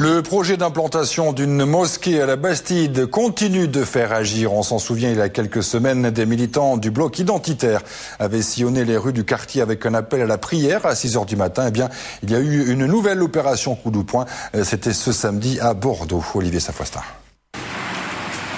Le projet d'implantation d'une mosquée à la Bastide continue de faire agir. On s'en souvient, il y a quelques semaines, des militants du bloc identitaire avaient sillonné les rues du quartier avec un appel à la prière à 6h du matin. Eh bien, il y a eu une nouvelle opération coup de poing. C'était ce samedi à Bordeaux. Olivier Safoistin.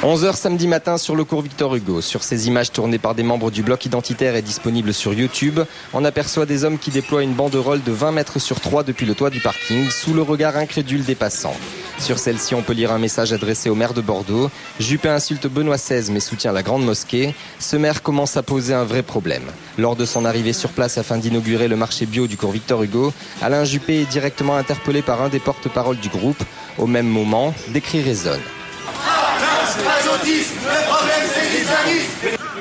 11h samedi matin sur le cours Victor Hugo. Sur ces images tournées par des membres du bloc identitaire et disponibles sur YouTube, on aperçoit des hommes qui déploient une banderole de 20 mètres sur 3 depuis le toit du parking, sous le regard incrédule des passants. Sur celle-ci, on peut lire un message adressé au maire de Bordeaux. Juppé insulte Benoît XVI mais soutient la grande mosquée. Ce maire commence à poser un vrai problème. Lors de son arrivée sur place afin d'inaugurer le marché bio du cours Victor Hugo, Alain Juppé est directement interpellé par un des porte-parole du groupe. Au même moment, des cris résonnent.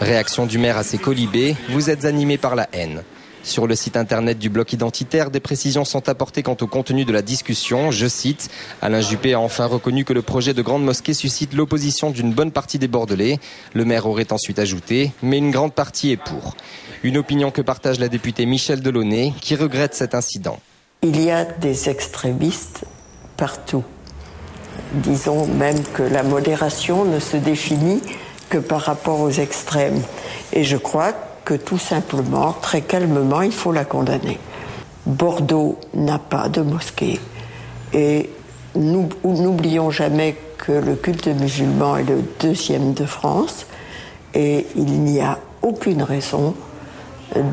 Réaction du maire à ses colibés, vous êtes animés par la haine. Sur le site internet du bloc identitaire, des précisions sont apportées quant au contenu de la discussion. Je cite, Alain Juppé a enfin reconnu que le projet de grande mosquée suscite l'opposition d'une bonne partie des Bordelais. Le maire aurait ensuite ajouté, mais une grande partie est pour. Une opinion que partage la députée Michèle Delaunay, qui regrette cet incident. Il y a des extrémistes partout. Disons même que la modération ne se définit que par rapport aux extrêmes. Et je crois que tout simplement, très calmement, il faut la condamner. Bordeaux n'a pas de mosquée. Et nous n'oublions jamais que le culte musulman est le 2e de France. Et il n'y a aucune raison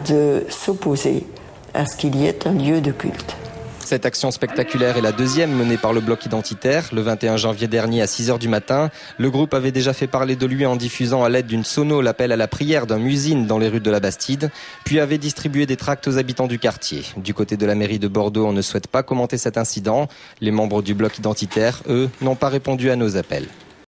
de s'opposer à ce qu'il y ait un lieu de culte. Cette action spectaculaire est la deuxième menée par le bloc identitaire. Le 21 janvier dernier à 6h du matin, le groupe avait déjà fait parler de lui en diffusant à l'aide d'une sono l'appel à la prière d'un muezzin dans les rues de la Bastide, puis avait distribué des tracts aux habitants du quartier. Du côté de la mairie de Bordeaux, on ne souhaite pas commenter cet incident. Les membres du bloc identitaire, eux, n'ont pas répondu à nos appels.